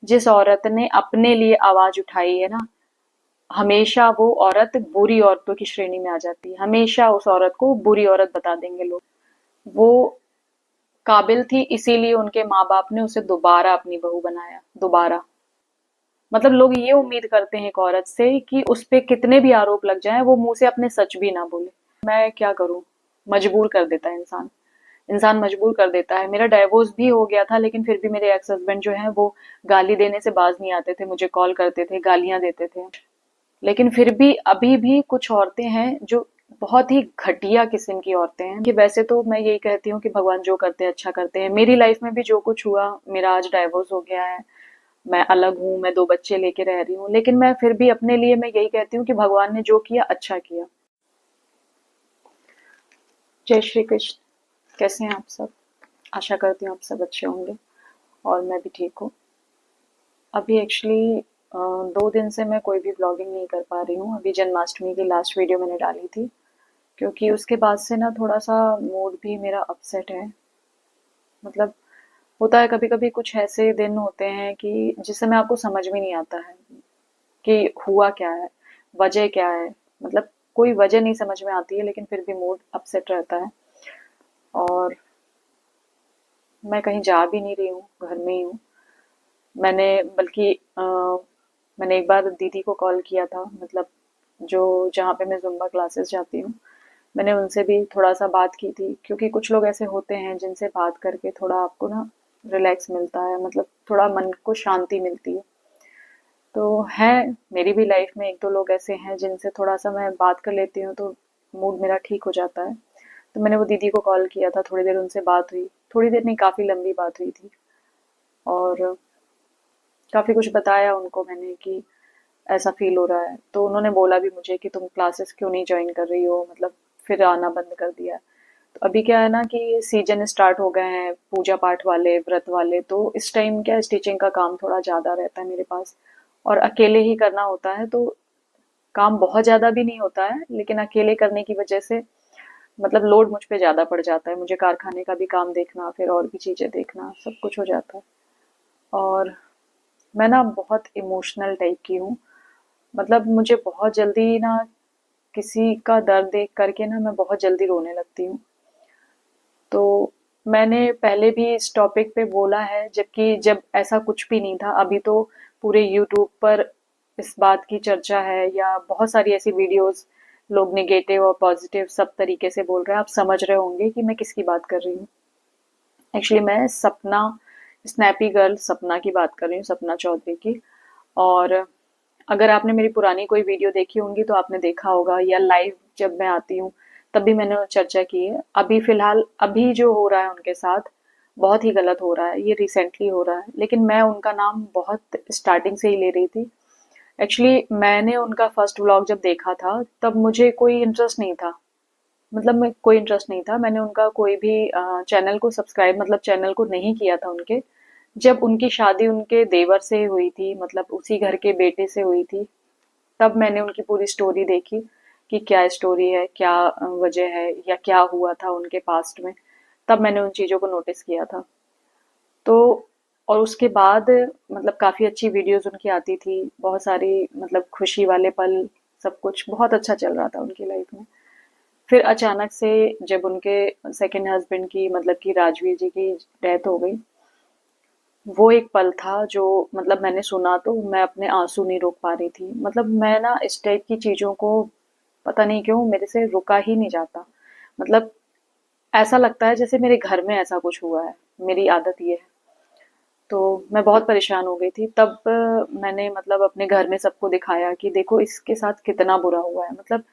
जिस औरत ने अपने लिए आवाज उठाई है ना, हमेशा वो औरत बुरी औरतों की श्रेणी में आ जाती है। हमेशा उस औरत को बुरी औरत बता देंगे लोग। वो काबिल थी, इसीलिए उनके माँ बाप ने उसे दोबारा अपनी बहू बनाया, दोबारा। मतलब लोग ये उम्मीद करते हैं एक औरत से कि उस पे कितने भी आरोप लग जाएं, वो मुंह से अपने सच भी ना बोले। मैं क्या करूं, मजबूर कर देता है इंसान। इंसान मजबूर कर देता है। मेरा डाइवोर्स भी हो गया था, लेकिन फिर भी मेरे एक्स हस्बैंड जो है वो गाली देने से बाज नहीं आते थे। मुझे कॉल करते थे, गालियां देते थे। लेकिन फिर भी अभी भी कुछ औरतें हैं जो बहुत ही घटिया किस्म की औरतें हैं। कि वैसे तो मैं यही कहती हूँ कि भगवान जो करते हैं अच्छा करते हैं। मेरी लाइफ में भी जो कुछ हुआ, मेरा आज डाइवोर्स हो गया है, मैं अलग हूँ, मैं 2 बच्चे लेके रह रही हूँ, लेकिन मैं फिर भी अपने लिए मैं यही कहती हूँ कि भगवान ने जो किया अच्छा किया। जय श्री कृष्ण। कैसे हैं आप सब? आशा करती हूँ आप सब अच्छे होंगे, और मैं भी ठीक हूँ। अभी एक्चुअली 2 दिन से मैं कोई भी व्लॉगिंग नहीं कर पा रही हूँ। अभी जन्माष्टमी की लास्ट वीडियो मैंने डाली थी, क्योंकि उसके बाद से ना थोड़ा सा मूड भी मेरा अपसेट है। मतलब होता है कभी कभी, कुछ ऐसे दिन होते हैं कि जिस समय आपको समझ में नहीं आता है कि हुआ क्या है, वजह क्या है। मतलब कोई वजह नहीं समझ में आती है, लेकिन फिर भी मूड अपसेट रहता है। और मैं कहीं जा भी नहीं रही हूँ, घर में ही हूँ। मैंने बल्कि मैंने एक बार दीदी को कॉल किया था, मतलब जो जहाँ पे मैं जुम्बा क्लासेस जाती हूँ, मैंने उनसे भी थोड़ा सा बात की थी। क्योंकि कुछ लोग ऐसे होते हैं जिनसे बात करके थोड़ा आपको ना रिलैक्स मिलता है, मतलब थोड़ा मन को शांति मिलती है। तो है, मेरी भी लाइफ में 1-2 लोग ऐसे हैं जिनसे थोड़ा सा मैं बात कर लेती हूँ तो मूड मेरा ठीक हो जाता है। तो मैंने वो दीदी को कॉल किया था, थोड़ी देर उनसे बात हुई। थोड़ी देर नहीं, काफी लंबी बात हुई थी। और काफी कुछ बताया उनको मैंने कि ऐसा फील हो रहा है। तो उन्होंने बोला भी मुझे कि तुम क्लासेस क्यों नहीं ज्वाइन कर रही हो, मतलब फिर आना बंद कर दिया है। तो अभी क्या है ना कि सीजन स्टार्ट हो गए हैं पूजा पाठ वाले, व्रत वाले, तो इस टाइम क्या स्टिचिंग का काम थोड़ा ज्यादा रहता है मेरे पास, और अकेले ही करना होता है। तो काम बहुत ज्यादा भी नहीं होता है, लेकिन अकेले करने की वजह से मतलब लोड मुझ पे ज्यादा पड़ जाता है। मुझे कारखाने का भी काम देखना, फिर और भी चीजें देखना, सब कुछ हो जाता है। और मैं ना बहुत इमोशनल टाइप की हूँ। मतलब मुझे बहुत जल्दी ना किसी का दर्द देख करके ना मैं बहुत जल्दी रोने लगती हूँ। तो मैंने पहले भी इस टॉपिक पे बोला है, जबकि जब ऐसा कुछ भी नहीं था। अभी तो पूरे यूट्यूब पर इस बात की चर्चा है, या बहुत सारी ऐसी वीडियोस, लोग नेगेटिव और पॉजिटिव सब तरीके से बोल रहे हैं। आप समझ रहे होंगे कि मैं किसकी बात कर रही हूँ। एक्चुअली मैं सपना, स्नैपी गर्ल सपना की बात कर रही हूँ, सपना चौधरी की। और अगर आपने मेरी पुरानी कोई वीडियो देखी होंगी तो आपने देखा होगा, या लाइव जब मैं आती हूँ तब भी मैंने चर्चा की है। अभी फिलहाल अभी जो हो रहा है उनके साथ, बहुत ही गलत हो रहा है। ये रिसेंटली हो रहा है, लेकिन मैं उनका नाम बहुत स्टार्टिंग से ही ले रही थी। एक्चुअली मैंने उनका फर्स्ट व्लॉग जब देखा था तब मुझे कोई इंटरेस्ट नहीं था। मतलब मैं कोई इंटरेस्ट नहीं था, मैंने उनका कोई भी चैनल को सब्सक्राइब, मतलब चैनल को नहीं किया था उनके। जब उनकी शादी उनके देवर से हुई थी, मतलब उसी घर के बेटे से हुई थी, तब मैंने उनकी पूरी स्टोरी देखी कि क्या स्टोरी है, क्या वजह है, या क्या हुआ था उनके पास्ट में। तब मैंने उन चीजों को नोटिस किया था। तो और उसके बाद मतलब काफी अच्छी वीडियोस उनकी आती थी, बहुत सारी, मतलब खुशी वाले पल, सब कुछ बहुत अच्छा चल रहा था उनकी लाइफ में। फिर अचानक से जब उनके सेकंड हस्बैंड की, मतलब कि राजवीर जी की डेथ हो गई, वो एक पल था जो, मतलब मैंने सुना तो मैं अपने आंसू नहीं रोक पा रही थी। मतलब मैं ना इस टाइप की चीजों को, पता नहीं क्यों मेरे से रुका ही नहीं जाता। मतलब ऐसा लगता है जैसे मेरे घर में ऐसा कुछ हुआ है। मेरी आदत ये है। तो मैं बहुत परेशान हो गई थी तब। मैंने मतलब अपने घर में सबको दिखाया कि देखो इसके साथ कितना बुरा हुआ है। मतलब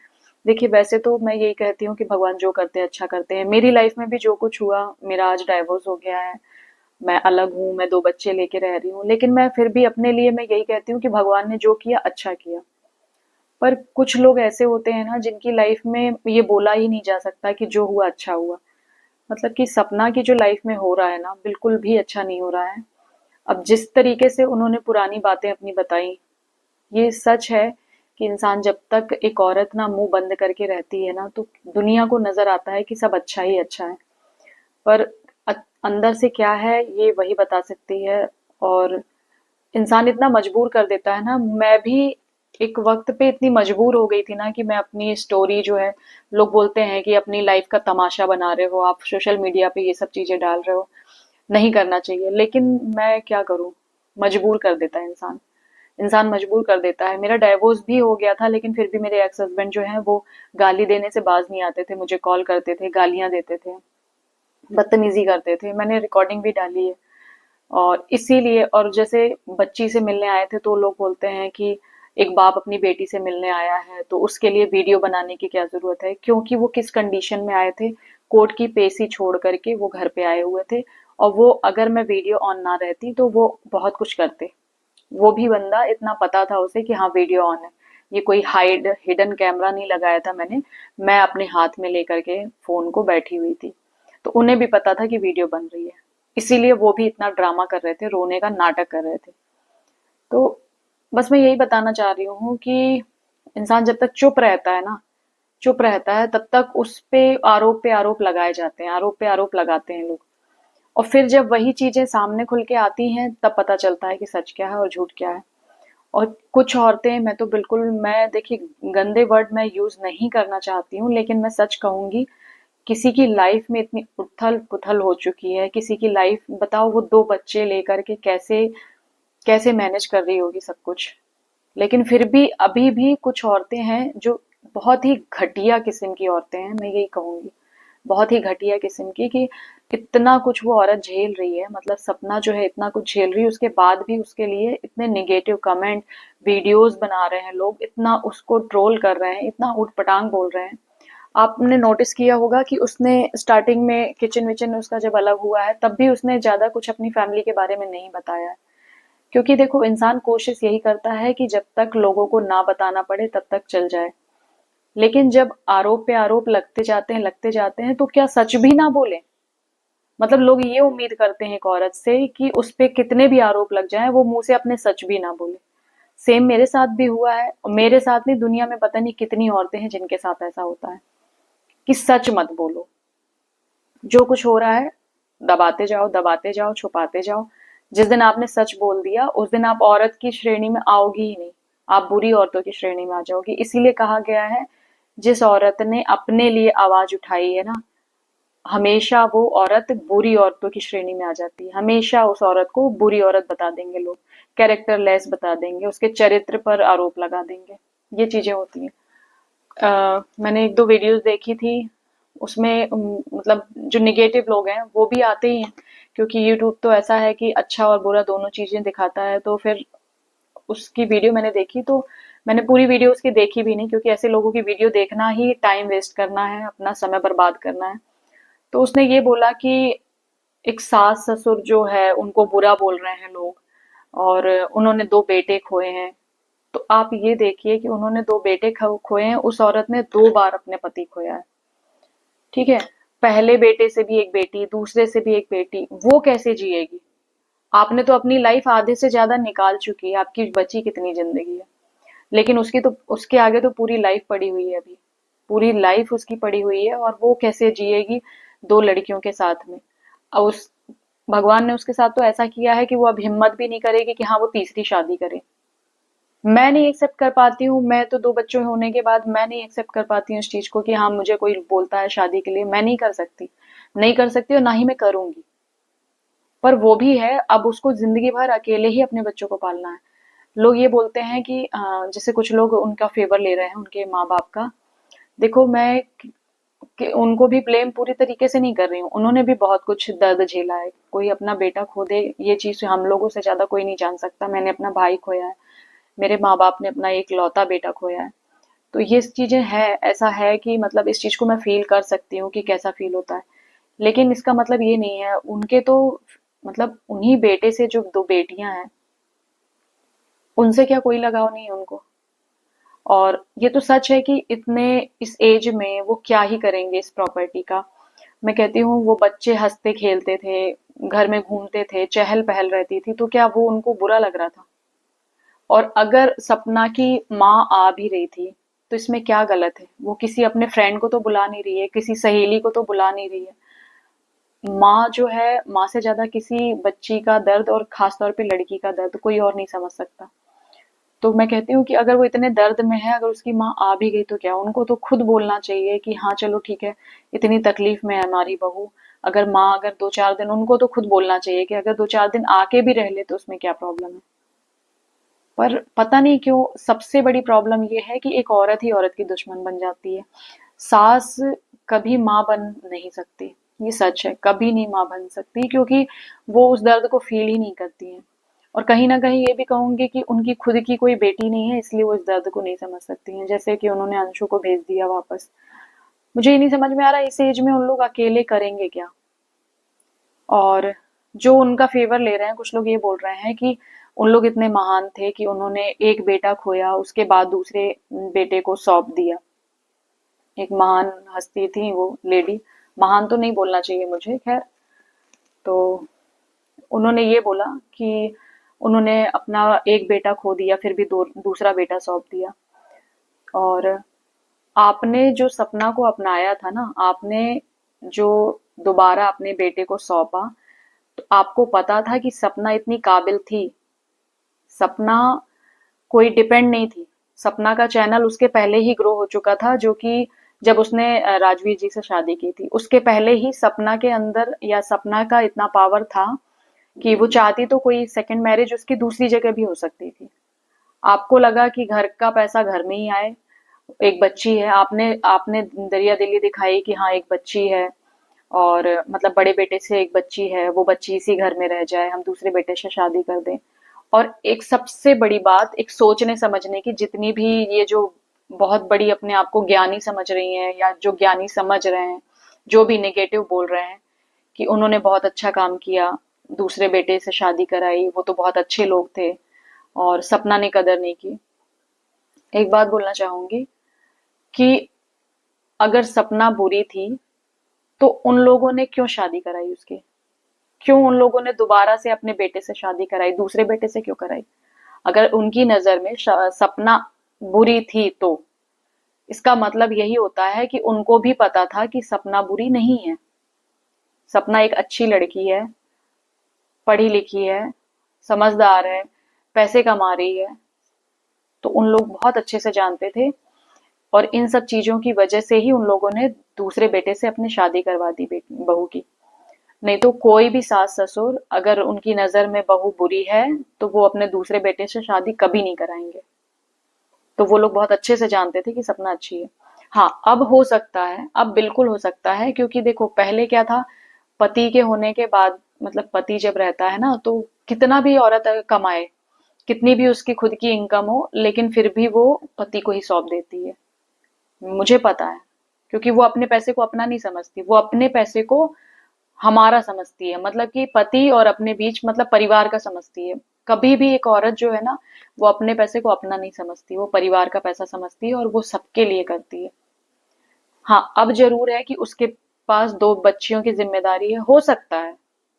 देखिए, वैसे तो मैं यही कहती हूँ कि भगवान जो करते हैं अच्छा करते हैं। मेरी लाइफ में भी जो कुछ हुआ, मेरा आज डाइवोर्स हो गया है, मैं अलग हूँ, मैं 2 बच्चे लेके रह रही हूँ, लेकिन मैं फिर भी अपने लिए मैं यही कहती हूँ कि भगवान ने जो किया अच्छा किया। पर कुछ लोग ऐसे होते हैं ना जिनकी लाइफ में ये बोला ही नहीं जा सकता कि जो हुआ अच्छा हुआ। मतलब कि सपना की जो लाइफ में हो रहा है ना, बिल्कुल भी अच्छा नहीं हो रहा है। अब जिस तरीके से उन्होंने पुरानी बातें अपनी बताई, ये सच है कि इंसान जब तक, एक औरत ना मुंह बंद करके रहती है ना, तो दुनिया को नजर आता है कि सब अच्छा ही अच्छा है। पर अंदर से क्या है ये वही बता सकती है। और इंसान इतना मजबूर कर देता है ना। मैं भी एक वक्त पे इतनी मजबूर हो गई थी ना कि मैं अपनी स्टोरी जो है, लोग बोलते हैं कि अपनी लाइफ का तमाशा बना रहे हो आप, सोशल मीडिया पे ये सब चीजें डाल रहे हो, नहीं करना चाहिए। लेकिन मैं क्या करूं, मजबूर कर देता है इंसान। इंसान मजबूर कर देता है। मेरा डाइवोर्स भी हो गया था, लेकिन फिर भी मेरे एक्स हस्बैंड जो है वो गाली देने से बाज नहीं आते थे। मुझे कॉल करते थे, गालियां देते थे, बदतमीजी करते थे। मैंने रिकॉर्डिंग भी डाली है। और इसीलिए, और जैसे बच्ची से मिलने आए थे तो लोग बोलते हैं कि एक बाप अपनी बेटी से मिलने आया है तो उसके लिए वीडियो बनाने की क्या जरूरत है, क्योंकि वो किस कंडीशन में आए थे। कोर्ट की पेशी छोड़ करके वो घर पे आए हुए थे, और वो अगर मैं वीडियो ऑन ना रहती तो वो बहुत कुछ करते। वो भी बंदा, इतना पता था उसे कि हाँ वीडियो ऑन है। ये कोई हाइड हिडन कैमरा नहीं लगाया था मैंने, मैं अपने हाथ में लेकर के फोन को बैठी हुई थी। तो उन्हें भी पता था कि वीडियो बन रही है, इसीलिए वो भी इतना ड्रामा कर रहे थे, रोने का नाटक कर रहे थे। तो बस मैं यही बताना चाह रही हूँ कि इंसान जब तक चुप रहता है ना, चुप रहता है, तब तक उस पे आरोप लगाए जाते हैं, आरोप पे आरोप लगाते हैं लोग। और फिर जब वही चीजें सामने खुल के आती हैं तब पता चलता है कि सच क्या है और झूठ क्या है। और कुछ औरतें, मैं तो बिल्कुल, मैं देखिए गंदे वर्ड मैं यूज नहीं करना चाहती हूँ, लेकिन मैं सच कहूंगी, किसी की लाइफ में इतनी उथल पुथल हो चुकी है, किसी की लाइफ बताओ, वो 2 बच्चे लेकर के कैसे कैसे मैनेज कर रही होगी सब कुछ। लेकिन फिर भी अभी भी कुछ औरतें हैं जो बहुत ही घटिया किस्म की औरतें हैं, मैं यही कहूंगी, बहुत ही घटिया किस्म की, कि इतना कुछ वो औरत झेल रही है। मतलब सपना जो है इतना कुछ झेल रही है, उसके बाद भी उसके लिए इतने निगेटिव कमेंट, वीडियोस बना रहे हैं लोग, इतना उसको ट्रोल कर रहे हैं, इतना ऊट-पटांग बोल रहे हैं। आपने नोटिस किया होगा कि उसने स्टार्टिंग में किचन विचन उसका जब अलग हुआ है, तब भी उसने ज्यादा कुछ अपनी फैमिली के बारे में नहीं बताया है। क्योंकि देखो, इंसान कोशिश यही करता है कि जब तक लोगों को ना बताना पड़े तब तक चल जाए। लेकिन जब आरोप पे आरोप लगते जाते हैं तो क्या सच भी ना बोले? मतलब लोग ये उम्मीद करते हैं एक औरत से कि उस पे कितने भी आरोप लग जाएं, वो मुंह से अपने सच भी ना बोले। सेम मेरे साथ भी हुआ है, और मेरे साथ नहीं, दुनिया में पता नहीं कितनी औरतें हैं जिनके साथ ऐसा होता है कि सच मत बोलो। जो कुछ हो रहा है दबाते जाओ, छुपाते जाओ। जिस दिन आपने सच बोल दिया, उस दिन आप औरत की श्रेणी में आओगी ही नहीं, आप बुरी औरतों की श्रेणी में आ जाओगी। इसीलिए कहा गया है, जिस औरत ने अपने लिए आवाज उठाई है ना, हमेशा वो औरत बुरी औरतों की श्रेणी में आ जाती है। हमेशा उस औरत को बुरी औरत बता देंगे लोग, कैरेक्टर लेस बता देंगे, उसके चरित्र पर आरोप लगा देंगे। ये चीजें होती हैं। मैंने 1-2 वीडियोस देखी थी, उसमें मतलब जो निगेटिव लोग हैं वो भी आते ही हैं, क्योंकि यूट्यूब तो ऐसा है कि अच्छा और बुरा दोनों चीजें दिखाता है। तो फिर उसकी वीडियो मैंने देखी, तो मैंने पूरी वीडियो उसकी देखी भी नहीं, क्योंकि ऐसे लोगों की वीडियो देखना ही टाइम वेस्ट करना है, अपना समय बर्बाद करना है। तो उसने ये बोला कि एक सास ससुर जो है उनको बुरा बोल रहे हैं लोग, और उन्होंने 2 बेटे खोए हैं। तो आप ये देखिए कि उन्होंने 2 बेटे खोए हैं, उस औरत ने 2 बार अपने पति खोया है। ठीक है, पहले बेटे से भी एक बेटी, दूसरे से भी एक बेटी, वो कैसे जिएगी? आपने तो अपनी लाइफ आधे से ज्यादा निकाल चुकी है, आपकी बची कितनी जिंदगी है? लेकिन उसकी तो, उसके आगे तो पूरी लाइफ पड़ी हुई है अभी, पूरी लाइफ उसकी पड़ी हुई है, और वो कैसे जिएगी 2 लड़कियों के साथ में? और उस भगवान ने उसके साथ तो ऐसा किया है कि वो अब हिम्मत भी नहीं करेगी कि हाँ वो तीसरी शादी करे। मैं नहीं एक्सेप्ट कर पाती हूँ, मैं तो 2 बच्चों होने के बाद मैं नहीं एक्सेप्ट कर पाती हूँ इस चीज को कि हाँ मुझे कोई बोलता है शादी के लिए, मैं नहीं कर सकती, नहीं कर सकती, और ना ही मैं करूंगी। पर वो भी है, अब उसको जिंदगी भर अकेले ही अपने बच्चों को पालना है। लोग ये बोलते हैं कि जैसे कुछ लोग उनका फेवर ले रहे हैं उनके माँ बाप का। देखो, मैं उनको भी ब्लेम पूरी तरीके से नहीं कर रही हूँ, उन्होंने भी बहुत कुछ दर्द झेला है। कोई अपना बेटा खो दे, ये चीज हम लोगों से ज्यादा कोई नहीं जान सकता। मैंने अपना भाई खोया है, मेरे माँ बाप ने अपना एक लौता बेटा खोया है। तो ये चीजें हैं, ऐसा है कि मतलब इस चीज को मैं फील कर सकती हूँ कि कैसा फील होता है। लेकिन इसका मतलब ये नहीं है, उनके तो मतलब उन्हीं बेटे से जो 2 बेटियां हैं, उनसे क्या कोई लगाव नहीं है उनको? और ये तो सच है कि इतने इस एज में वो क्या ही करेंगे इस प्रॉपर्टी का। मैं कहती हूँ, वो बच्चे हंसते खेलते थे, घर में घूमते थे, चहल पहल रहती थी, तो क्या वो उनको बुरा लग रहा था? और अगर सपना की माँ आ भी रही थी, तो इसमें क्या गलत है? वो किसी अपने फ्रेंड को तो बुला नहीं रही है, किसी सहेली को तो बुला नहीं रही है। माँ जो है, माँ से ज्यादा किसी बच्ची का दर्द और खास तौर पे लड़की का दर्द कोई और नहीं समझ सकता। तो मैं कहती हूँ कि अगर वो इतने दर्द में है, अगर उसकी माँ आ भी गई तो क्या, उनको तो खुद बोलना चाहिए कि हाँ चलो ठीक है, इतनी तकलीफ में है हमारी बहू। अगर माँ अगर 2-4 दिन, उनको तो खुद बोलना चाहिए कि अगर 2-4 दिन आके भी रह ले तो उसमें क्या प्रॉब्लम है। पर पता नहीं क्यों सबसे बड़ी प्रॉब्लम ये है कि एक औरत ही औरत की दुश्मन बन जाती है। सास कभी माँ बन नहीं सकती, ये सच है, कभी नहीं माँ बन सकती, क्योंकि वो उस दर्द को फील ही नहीं करती हैं। और कहीं ना कहीं ये भी कहूंगी कि उनकी खुद की कोई बेटी नहीं है, इसलिए वो इस दर्द को नहीं समझ सकती हैं। जैसे कि उन्होंने अंशु को भेज दिया वापस। मुझे ये नहीं समझ में आ रहा इस एज में उन लोग अकेले करेंगे क्या। और जो उनका फेवर ले रहे हैं, कुछ लोग ये बोल रहे हैं कि उन लोग इतने महान थे कि उन्होंने एक बेटा खोया, उसके बाद दूसरे बेटे को सौंप दिया। एक महान हस्ती थी वो लेडी, महान तो नहीं बोलना चाहिए मुझे, खैर। तो उन्होंने ये बोला कि उन्होंने अपना एक बेटा खो दिया, फिर भी दूसरा बेटा सौंप दिया। और आपने जो सपना को अपनाया था ना, आपने जो दोबारा अपने बेटे को सौंपा, तो आपको पता था कि सपना इतनी काबिल थी। सपना कोई डिपेंड नहीं थी। सपना का चैनल उसके पहले ही ग्रो हो चुका था, जो कि जब उसने राजवीर जी से शादी की थी, उसके पहले ही सपना के अंदर या सपना का इतना पावर था कि वो चाहती तो कोई सेकंड मैरिज उसकी दूसरी जगह भी हो सकती थी। आपको लगा कि घर का पैसा घर में ही आए, एक बच्ची है, आपने आपने दरिया दिली दिखाई कि हाँ एक बच्ची है, और मतलब बड़े बेटे से एक बच्ची है, वो बच्ची इसी घर में रह जाए, हम दूसरे बेटे से शादी कर दें। और एक सबसे बड़ी बात, एक सोचने समझने की, जितनी भी ये जो बहुत बड़ी अपने आप को ज्ञानी समझ रही हैं या जो ज्ञानी समझ रहे हैं, जो भी नेगेटिव बोल रहे हैं कि उन्होंने बहुत अच्छा काम किया, दूसरे बेटे से शादी कराई, वो तो बहुत अच्छे लोग थे और सपना ने कदर नहीं की। एक बात बोलना चाहूंगी कि अगर सपना बुरी थी तो उन लोगों ने क्यों शादी कराई उसकी? क्यों उन लोगों ने दोबारा से अपने बेटे से शादी कराई, दूसरे बेटे से क्यों कराई? अगर उनकी नजर में सपना बुरी थी तो इसका मतलब यही होता है कि उनको भी पता था कि सपना बुरी नहीं है। सपना एक अच्छी लड़की है, पढ़ी लिखी है, समझदार है, पैसे कमा रही है। तो उन लोग बहुत अच्छे से जानते थे, और इन सब चीजों की वजह से ही उन लोगों ने दूसरे बेटे से अपनी शादी करवा दी बेटी बहू की। नहीं तो कोई भी सास ससुर अगर उनकी नजर में बहू बुरी है तो वो अपने दूसरे बेटे से शादी कभी नहीं कराएंगे। तो वो लोग बहुत अच्छे से जानते थे कि सपना अच्छी है। हाँ, अब हो सकता है, अब बिल्कुल हो सकता है, क्योंकि देखो पहले क्या था, पति के होने के बाद, मतलब पति जब रहता है ना, तो कितना भी औरत अगर कमाए, कितनी भी उसकी खुद की इनकम हो, लेकिन फिर भी वो पति को ही सौंप देती है। मुझे पता है, क्योंकि वो अपने पैसे को अपना नहीं समझती, वो अपने पैसे को हमारा समझती है, मतलब कि पति और अपने बीच मतलब परिवार का समझती है। कभी भी एक औरत जो है ना, वो अपने पैसे को अपना नहीं समझती, वो परिवार का पैसा समझती है और वो सबके लिए करती है। हाँ, अब जरूर है कि उसके पास 2 बच्चियों की जिम्मेदारी है, हो सकता है।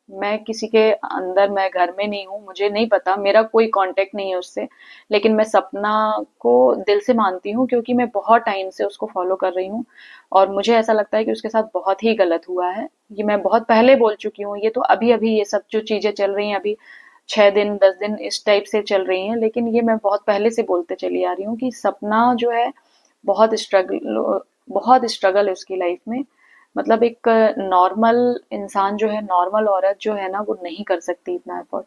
मैं किसी के अंदर, मैं घर में नहीं हूँ, मुझे नहीं पता, मेरा कोई कांटेक्ट नहीं है उससे। लेकिन मैं सपना को दिल से मानती हूँ, क्योंकि मैं बहुत टाइम से उसको फॉलो कर रही हूँ। और मुझे ऐसा लगता है कि उसके साथ बहुत ही गलत हुआ है। ये मैं बहुत पहले बोल चुकी हूँ, ये तो अभी अभी ये सब जो चीजें चल रही हैं, अभी 6 दिन 10 दिन इस टाइप से चल रही हैं, लेकिन ये मैं बहुत पहले से बोलते चली आ रही हूँ कि सपना जो है बहुत स्ट्रगल, बहुत स्ट्रगल है उसकी लाइफ में। मतलब एक नॉर्मल इंसान जो है, नॉर्मल औरत जो है ना, वो नहीं कर सकती इतना एफर्ट।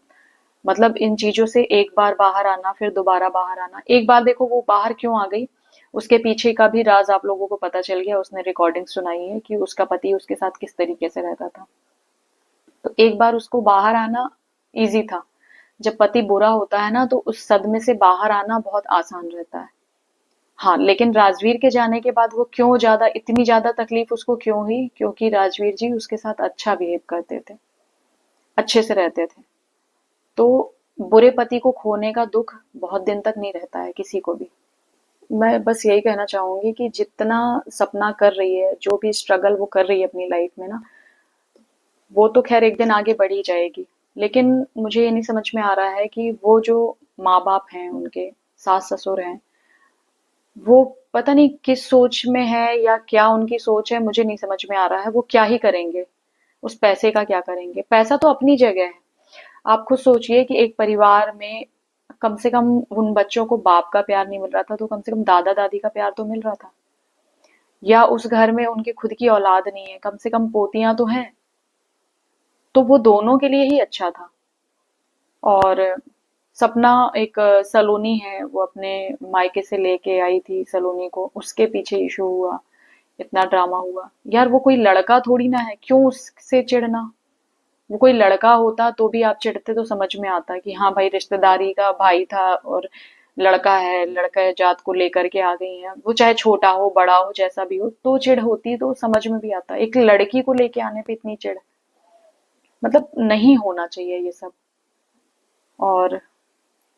मतलब इन चीजों से एक बार बाहर आना, फिर दोबारा बाहर आना। एक बार देखो वो बाहर क्यों आ गई, उसके पीछे का भी राज आप लोगों को पता चल गया, उसने रिकॉर्डिंग सुनाई है कि उसका पति उसके साथ किस तरीके से रहता था। तो एक बार उसको बाहर आना इजी था। जब पति बुरा होता है ना, तो उस सदमे से बाहर आना बहुत आसान रहता है। हाँ, लेकिन राजवीर के जाने के बाद वो क्यों ज्यादा, इतनी ज्यादा तकलीफ उसको क्यों हुई? क्योंकि राजवीर जी उसके साथ अच्छा बिहेव करते थे, अच्छे से रहते थे। तो बुरे पति को खोने का दुख बहुत दिन तक नहीं रहता है किसी को भी। मैं बस यही कहना चाहूंगी कि जितना सपना कर रही है, जो भी स्ट्रगल वो कर रही है अपनी लाइफ में ना, वो तो खैर एक दिन आगे बढ़ ही जाएगी। लेकिन मुझे ये नहीं समझ में आ रहा है कि वो जो माँ बाप हैं उनके, सास ससुर हैं, वो पता नहीं किस सोच में है या क्या उनकी सोच है, मुझे नहीं समझ में आ रहा है। वो क्या ही करेंगे? उस पैसे का क्या करेंगे? पैसा तो अपनी जगह है। आप खुद सोचिए कि एक परिवार में कम से कम उन बच्चों को बाप का प्यार नहीं मिल रहा था तो कम से कम दादा दादी का प्यार तो मिल रहा था। या उस घर में उनकी खुद की औलाद नहीं है, कम से कम पोतियां तो हैं। तो वो दोनों के लिए ही अच्छा था। और सपना एक सलोनी है, वो अपने मायके से लेके आई थी सलोनी को, उसके पीछे इशू हुआ, इतना ड्रामा हुआ। यार वो कोई लड़का थोड़ी ना है, क्यों उससे चिढ़ना? वो कोई लड़का होता तो भी आप चिढ़ते तो समझ में आता कि हाँ भाई रिश्तेदारी का भाई था और लड़का है, लड़का जात को लेकर के आ गई है, वो चाहे छोटा हो बड़ा हो जैसा भी हो तो चिढ़ होती, तो समझ में भी आता। एक लड़की को लेके आने पे इतनी चिढ़, मतलब नहीं होना चाहिए ये सब। और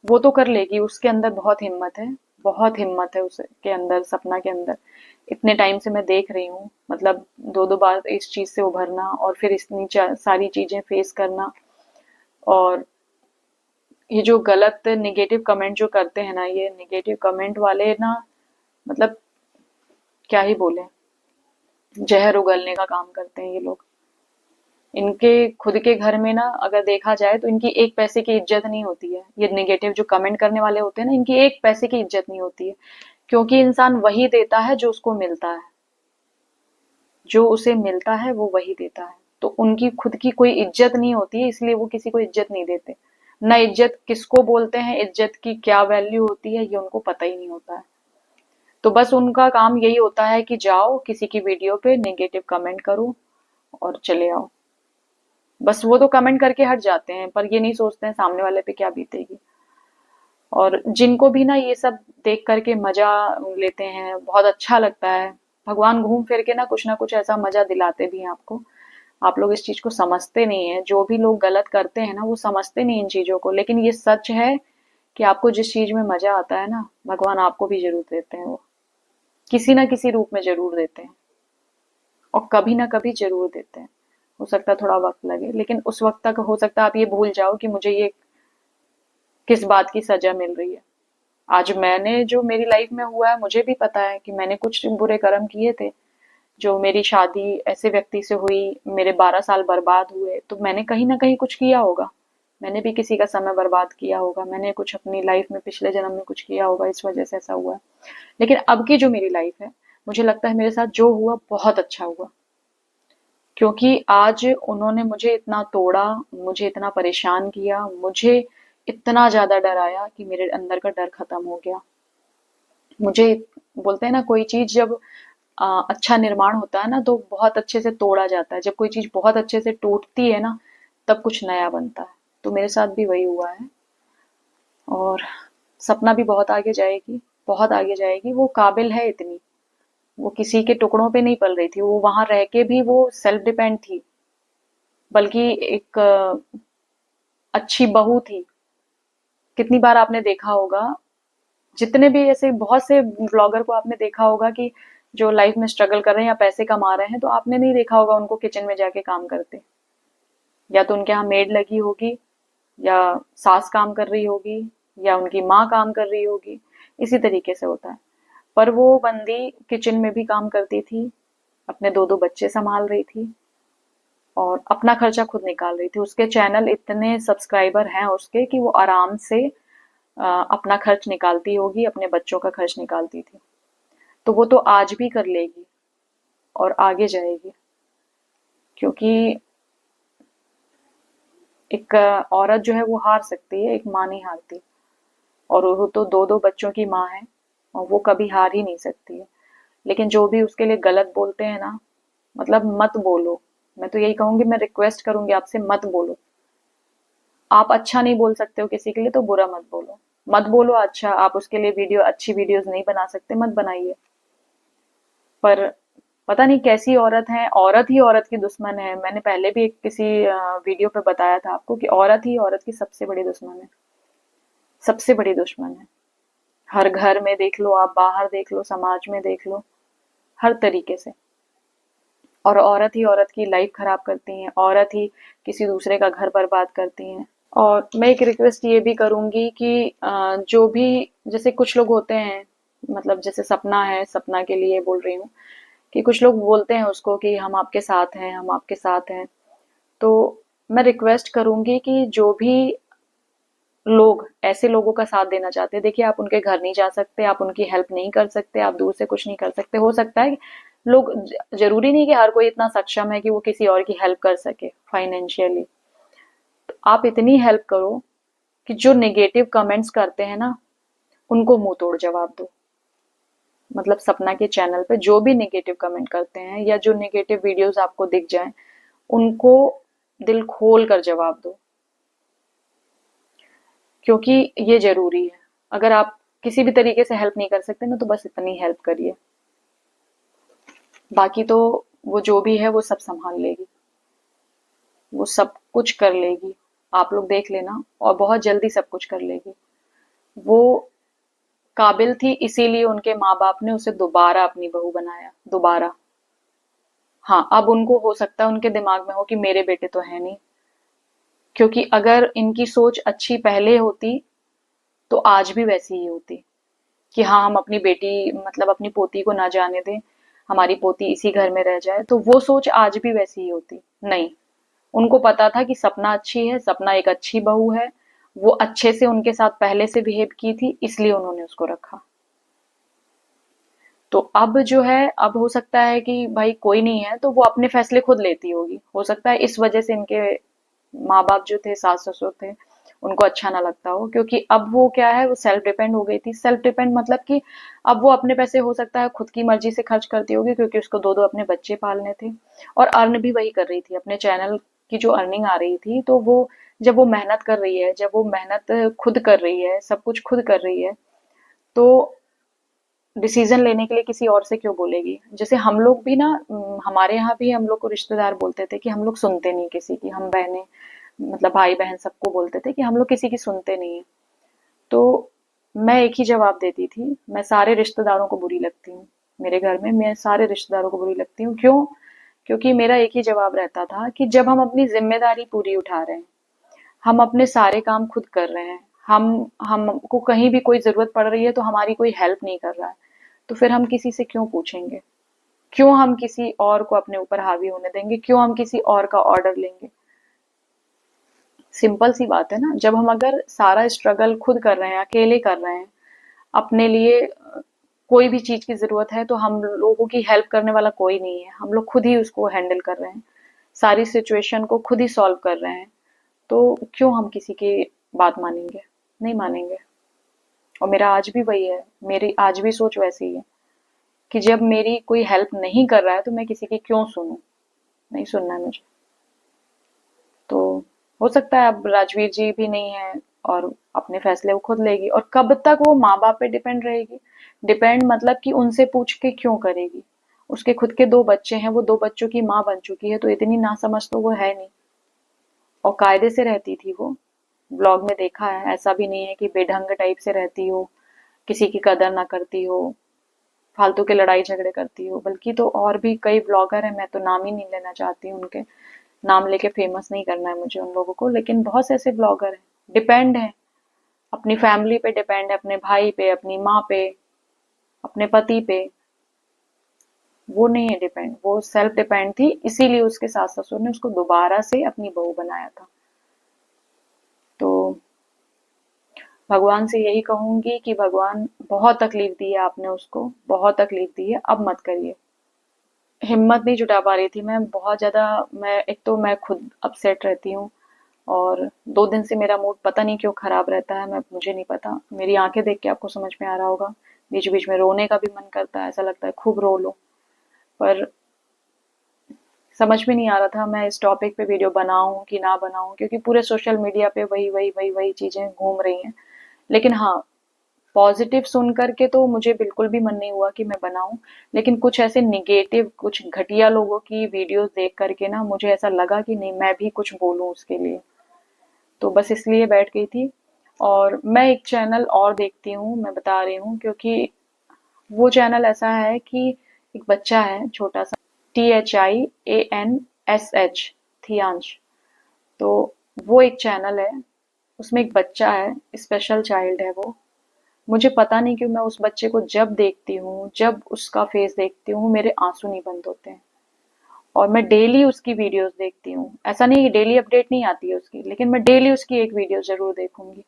वो तो कर लेगी, उसके अंदर बहुत हिम्मत है, बहुत हिम्मत है उसके अंदर, सपना के अंदर। इतने टाइम से मैं देख रही हूँ, मतलब दो दो बार इस चीज से उभरना और फिर इतनी सारी चीजें फेस करना। और ये जो गलत निगेटिव कमेंट जो करते हैं ना, ये निगेटिव कमेंट वाले ना, मतलब क्या ही बोले, जहर उगलने का काम करते हैं ये लोग। इनके खुद के घर में ना अगर देखा जाए तो इनकी एक पैसे की इज्जत नहीं होती है। ये निगेटिव जो कमेंट करने वाले होते हैं ना, इनकी एक पैसे की इज्जत नहीं होती है। क्योंकि इंसान वही देता है जो उसको मिलता है, जो उसे मिलता है वो वही देता है। तो उनकी खुद की कोई इज्जत नहीं होती है, इसलिए वो किसी को इज्जत नहीं देते। ना इज्जत किसको बोलते हैं, इज्जत की क्या वैल्यू होती है ये उनको पता ही नहीं होता है। तो बस उनका काम यही होता है कि जाओ किसी की वीडियो पे नेगेटिव कमेंट करो और चले आओ। बस वो तो कमेंट करके हट जाते हैं, पर ये नहीं सोचते हैं सामने वाले पे क्या बीतेगी। और जिनको भी ना ये सब देख करके मजा लेते हैं, बहुत अच्छा लगता है। भगवान घूम फिर के ना कुछ ऐसा मजा दिलाते भी हैं आपको। आप लोग इस चीज को समझते नहीं है, जो भी लोग गलत करते हैं ना वो समझते नहीं इन चीजों को, लेकिन ये सच है कि आपको जिस चीज में मजा आता है ना, भगवान आपको भी जरूर देते हैं वो, किसी ना किसी रूप में जरूर देते हैं। और कभी ना कभी जरूर देते हैं। हो सकता है थोड़ा वक्त लगे, लेकिन उस वक्त तक हो सकता है आप ये भूल जाओ कि मुझे ये किस बात की सजा मिल रही है। आज मैंने जो मेरी लाइफ में हुआ है, मुझे भी पता है कि मैंने कुछ बुरे कर्म किए थे। जो मेरी शादी ऐसे व्यक्ति से हुई, मेरे 12 साल बर्बाद हुए, तो मैंने कहीं ना कहीं कुछ किया होगा। मैंने भी किसी का समय बर्बाद किया होगा, मैंने कुछ अपनी लाइफ में पिछले जन्म में कुछ किया होगा, इस वजह से ऐसा हुआ है। लेकिन अब की जो मेरी लाइफ है, मुझे लगता है मेरे साथ जो हुआ बहुत अच्छा हुआ। क्योंकि आज उन्होंने मुझे इतना तोड़ा, मुझे इतना परेशान किया, मुझे इतना ज्यादा डराया कि मेरे अंदर का डर खत्म हो गया। मुझे, बोलते हैं ना कोई चीज जब अच्छा निर्माण होता है ना तो बहुत अच्छे से तोड़ा जाता है, जब कोई चीज बहुत अच्छे से टूटती है ना तब कुछ नया बनता है। तो मेरे साथ भी वही हुआ है। और सपना भी बहुत आगे जाएगी, बहुत आगे जाएगी। वो काबिल है इतनी, वो किसी के टुकड़ों पे नहीं पल रही थी, वो वहां रह के भी वो सेल्फ डिपेंड थी। बल्कि एक अच्छी बहू थी। कितनी बार आपने देखा होगा, जितने भी ऐसे बहुत से व्लॉगर को आपने देखा होगा कि जो लाइफ में स्ट्रगल कर रहे हैं या पैसे कमा रहे हैं, तो आपने नहीं देखा होगा उनको किचन में जाके काम करते। या तो उनके यहाँ मेड लगी होगी, या सास काम कर रही होगी, या उनकी माँ काम कर रही होगी। इसी तरीके से होता है। पर वो बंदी किचन में भी काम करती थी, अपने दो दो बच्चे संभाल रही थी और अपना खर्चा खुद निकाल रही थी। उसके चैनल इतने सब्सक्राइबर हैं उसके कि वो आराम से अपना खर्च निकालती होगी, अपने बच्चों का खर्च निकालती थी। तो वो तो आज भी कर लेगी और आगे जाएगी। क्योंकि एक औरत जो है वो हार सकती है, एक माँ नहीं हारती। और वो तो दो दो बच्चों की माँ है और वो कभी हार ही नहीं सकती है। लेकिन जो भी उसके लिए गलत बोलते हैं ना, मतलब मत बोलो। मैं तो यही कहूंगी, मैं रिक्वेस्ट करूंगी आपसे, मत बोलो। आप अच्छा नहीं बोल सकते हो किसी के लिए तो बुरा मत बोलो। मत बोलो अच्छा, आप उसके लिए अच्छी वीडियोस नहीं बना सकते, मत बनाइए। पर पता नहीं कैसी औरत है, औरत ही औरत की दुश्मन है। मैंने पहले भी एक किसी वीडियो पे बताया था आपको कि औरत ही औरत की सबसे बड़ी दुश्मन है, सबसे बड़ी दुश्मन है। हर घर में देख लो आप, बाहर देख लो, समाज में देख लो, हर तरीके से। और औरत ही औरत की लाइफ खराब करती हैं, औरत ही किसी दूसरे का घर बर्बाद करती हैं। और मैं एक रिक्वेस्ट ये भी करूंगी कि जो भी, जैसे कुछ लोग होते हैं, मतलब जैसे सपना है, सपना के लिए बोल रही हूँ कि कुछ लोग बोलते हैं उसको कि हम आपके साथ हैं, हम आपके साथ हैं। तो मैं रिक्वेस्ट करूंगी कि जो भी लोग ऐसे लोगों का साथ देना चाहते हैं, देखिए आप उनके घर नहीं जा सकते, आप उनकी हेल्प नहीं कर सकते, आप दूर से कुछ नहीं कर सकते। हो सकता है लोग, जरूरी नहीं कि हर कोई इतना सक्षम है कि वो किसी और की हेल्प कर सके फाइनेंशियली। तो आप इतनी हेल्प करो कि जो नेगेटिव कमेंट्स करते हैं ना, उनको मुंह तोड़ जवाब दो। मतलब सपना के चैनल पे जो भी नेगेटिव कमेंट करते हैं या जो नेगेटिव वीडियोस आपको दिख जाएं, उनको दिल खोल कर जवाब दो, क्योंकि ये जरूरी है। अगर आप किसी भी तरीके से हेल्प नहीं कर सकते ना, तो बस इतनी हेल्प करिए। बाकी तो वो जो भी है वो सब संभाल लेगी, वो सब कुछ कर लेगी। आप लोग देख लेना, और बहुत जल्दी सब कुछ कर लेगी। वो काबिल थी, इसीलिए उनके माँ बाप ने उसे दोबारा अपनी बहू बनाया, दोबारा। हाँ, अब उनको हो सकता है उनके दिमाग में हो कि मेरे बेटे तो है नहीं, क्योंकि अगर इनकी सोच अच्छी पहले होती तो आज भी वैसी ही होती कि हाँ, हम अपनी बेटी मतलब अपनी पोती को ना जाने दें, हमारी पोती इसी घर में रह जाए, तो वो सोच आज भी वैसी ही होती। नहीं, उनको पता था कि सपना अच्छी है, सपना एक अच्छी बहू है, वो अच्छे से उनके साथ पहले से बिहेव की थी, इसलिए उन्होंने उसको रखा। तो अब जो है, अब हो सकता है कि भाई कोई नहीं है तो वो अपने फैसले खुद लेती होगी, हो सकता है इस वजह से इनके माँ बाप जो थे, सास ससुर थे, उनको अच्छा ना लगता हो, क्योंकि अब वो क्या है, वो सेल्फ डिपेंड हो गई थी। सेल्फ डिपेंड मतलब कि अब वो अपने पैसे हो सकता है खुद की मर्जी से खर्च करती होगी, क्योंकि उसको दो दो अपने बच्चे पालने थे, और अर्न भी वही कर रही थी अपने चैनल की। जो अर्निंग आ रही थी, तो वो जब वो मेहनत कर रही है, जब वो मेहनत खुद कर रही है, सब कुछ खुद कर रही है, तो डिसीजन लेने के लिए किसी और से क्यों बोलेगी। जैसे हम लोग भी ना, हमारे यहाँ भी हम लोग को रिश्तेदार बोलते थे कि हम लोग सुनते नहीं किसी की, हम बहनें मतलब भाई बहन सबको बोलते थे कि हम लोग किसी की सुनते नहीं है। तो मैं एक ही जवाब देती थी, मैं सारे रिश्तेदारों को बुरी लगती हूँ। मेरे घर में मैं सारे रिश्तेदारों को बुरी लगती हूँ। क्यों? क्योंकि मेरा एक ही जवाब रहता था कि जब हम अपनी जिम्मेदारी पूरी उठा रहे हैं, हम अपने सारे काम खुद कर रहे हैं, हमको कहीं भी कोई जरूरत पड़ रही है तो हमारी कोई हेल्प नहीं कर रहा है, तो फिर हम किसी से क्यों पूछेंगे? क्यों हम किसी और को अपने ऊपर हावी होने देंगे? क्यों हम किसी और का ऑर्डर लेंगे? सिंपल सी बात है ना। जब हम अगर सारा स्ट्रगल खुद कर रहे हैं, अकेले कर रहे हैं, अपने लिए कोई भी चीज की जरूरत है, तो हम लोगों की हेल्प करने वाला कोई नहीं है, हम लोग खुद ही उसको हैंडल कर रहे हैं, सारी सिचुएशन को खुद ही सॉल्व कर रहे हैं, तो क्यों हम किसी की बात मानेंगे? नहीं मानेंगे। और मेरा आज भी वही है, मेरी आज भी सोच वैसी ही है कि जब मेरी कोई हेल्प नहीं कर रहा है तो मैं किसी की क्यों सुनूं? नहीं सुनना है मुझे। तो हो सकता है अब राजवीर जी भी नहीं है, और अपने फैसले वो खुद लेगी, और कब तक वो माँ बाप पे डिपेंड रहेगी? डिपेंड मतलब कि उनसे पूछ के क्यों करेगी? उसके खुद के दो बच्चे हैं, वो दो बच्चों की माँ बन चुकी है, तो इतनी नासमझ तो वो है नहीं। और कायदे से रहती थी वो, ब्लॉग में देखा है, ऐसा भी नहीं है कि बेढंग टाइप से रहती हो, किसी की कदर ना करती हो, फालतू के लड़ाई झगड़े करती हो। बल्कि तो और भी कई ब्लॉगर हैं, मैं तो नाम ही नहीं लेना चाहती हूँ उनके, नाम लेके फेमस नहीं करना है मुझे उन लोगों को, लेकिन बहुत से ऐसे ब्लॉगर हैं, डिपेंड है, अपनी फैमिली पे डिपेंड है, अपने भाई पे, अपनी माँ पे, अपने पति पे। वो नहीं है डिपेंड, वो सेल्फ डिपेंड थी, इसीलिए उसके सास ससुर ने उसको दोबारा से अपनी बहू बनाया था। तो भगवान से यही कहूंगी कि भगवान, बहुत तकलीफ दी है आपने उसको, बहुत तकलीफ दी है, अब मत करिए। हिम्मत नहीं जुटा पा रही थी मैं बहुत ज्यादा। मैं एक तो मैं खुद अपसेट रहती हूँ, और 2 दिन से मेरा मूड पता नहीं क्यों खराब रहता है, मैं मुझे नहीं पता, मेरी आंखें देख के आपको समझ में आ रहा होगा। बीच बीच में रोने का भी मन करता है, ऐसा लगता है खूब रो लो। पर समझ में नहीं आ रहा था मैं इस टॉपिक पे वीडियो बनाऊं कि ना बनाऊं, क्योंकि पूरे सोशल मीडिया पे वही वही वही वही चीजें घूम रही हैं। लेकिन हाँ, पॉजिटिव सुन करके तो मुझे बिल्कुल भी मन नहीं हुआ कि मैं बनाऊं, लेकिन कुछ ऐसे निगेटिव, कुछ घटिया लोगों की वीडियोस देख करके ना मुझे ऐसा लगा कि नहीं, मैं भी कुछ बोलूं उसके लिए। तो बस इसलिए बैठ गई थी। और मैं एक चैनल और देखती हूँ, मैं बता रही हूँ, क्योंकि वो चैनल ऐसा है कि एक बच्चा है छोटा सा, THIANSH, थियांश। तो वो एक चैनल है, उसमें एक बच्चा है, स्पेशल चाइल्ड है वो। मुझे पता नहीं क्यों मैं उस बच्चे को जब देखती हूँ, जब उसका फेस देखती हूँ, मेरे आंसू नहीं बंद होते हैं। और मैं डेली उसकी वीडियोस देखती हूँ। ऐसा नहीं, डेली अपडेट नहीं आती है उसकी, लेकिन मैं डेली उसकी एक वीडियो जरूर देखूंगी।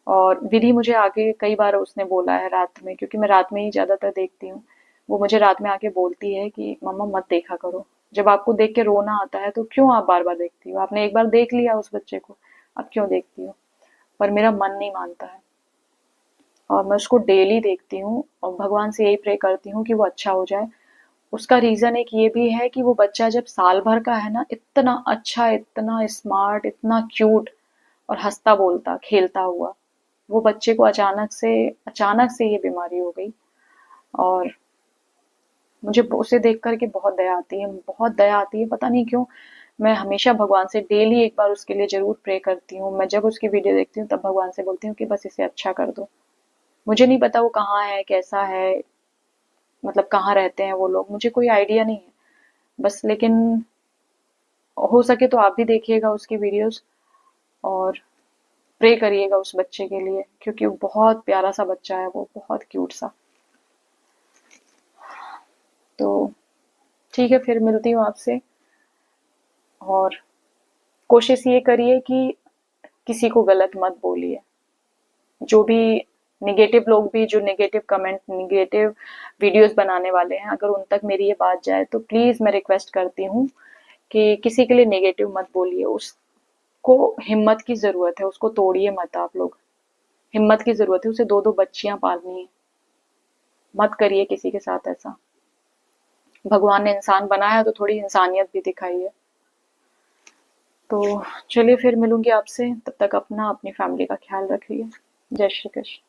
और विधि मुझे आगे कई बार उसने बोला है रात में, क्योंकि मैं रात में ही ज्यादातर देखती हूँ। वो मुझे रात में आके बोलती है कि मम्मा मत देखा करो, जब आपको देख के रोना आता है तो क्यों आप बार बार देखती हो, आपने एक बार देख लिया उस बच्चे को, अब क्यों देखती हो। पर मेरा मन नहीं मानता है, और मैं उसको डेली देखती हूँ और भगवान से यही प्रे करती हूँ कि वो अच्छा हो जाए। उसका रीजन एक ये भी है कि वो बच्चा जब साल भर का है ना, इतना अच्छा, इतना स्मार्ट, इतना क्यूट, और हंसता बोलता खेलता हुआ, वो बच्चे को अचानक से ये बीमारी हो गई। और मुझे उसे देख करके बहुत दया आती है, बहुत दया आती है, पता नहीं क्यों। मैं हमेशा भगवान से डेली एक बार उसके लिए जरूर प्रे करती हूँ। मैं जब उसकी वीडियो देखती हूँ तब भगवान से बोलती हूँ कि बस इसे अच्छा कर दो। मुझे नहीं पता वो कहाँ है, कैसा है, मतलब कहाँ रहते हैं वो लोग, मुझे कोई आइडिया नहीं है। बस लेकिन हो सके तो आप भी देखिएगा उसकी वीडियोस, और प्रे करिएगा उस बच्चे के लिए, क्योंकि वो बहुत प्यारा सा बच्चा है, वो बहुत क्यूट सा। तो ठीक है, फिर मिलती हूँ आपसे। और कोशिश ये करिए कि किसी को गलत मत बोलिए। जो भी निगेटिव लोग भी, जो निगेटिव कमेंट, निगेटिव वीडियोस बनाने वाले हैं, अगर उन तक मेरी ये बात जाए तो प्लीज मैं रिक्वेस्ट करती हूँ कि किसी के लिए नेगेटिव मत बोलिए। उसको हिम्मत की जरूरत है, उसको तोड़िए मत आप लोग। हिम्मत की जरूरत है, उसे दो दो बच्चियां पालनी है। मत करिए किसी के साथ ऐसा। भगवान ने इंसान बनाया तो थोड़ी इंसानियत भी दिखाई है। तो चलिए, फिर मिलूंगी आपसे, तब तक अपना अपनी फैमिली का ख्याल रखिए। जय श्री कृष्ण।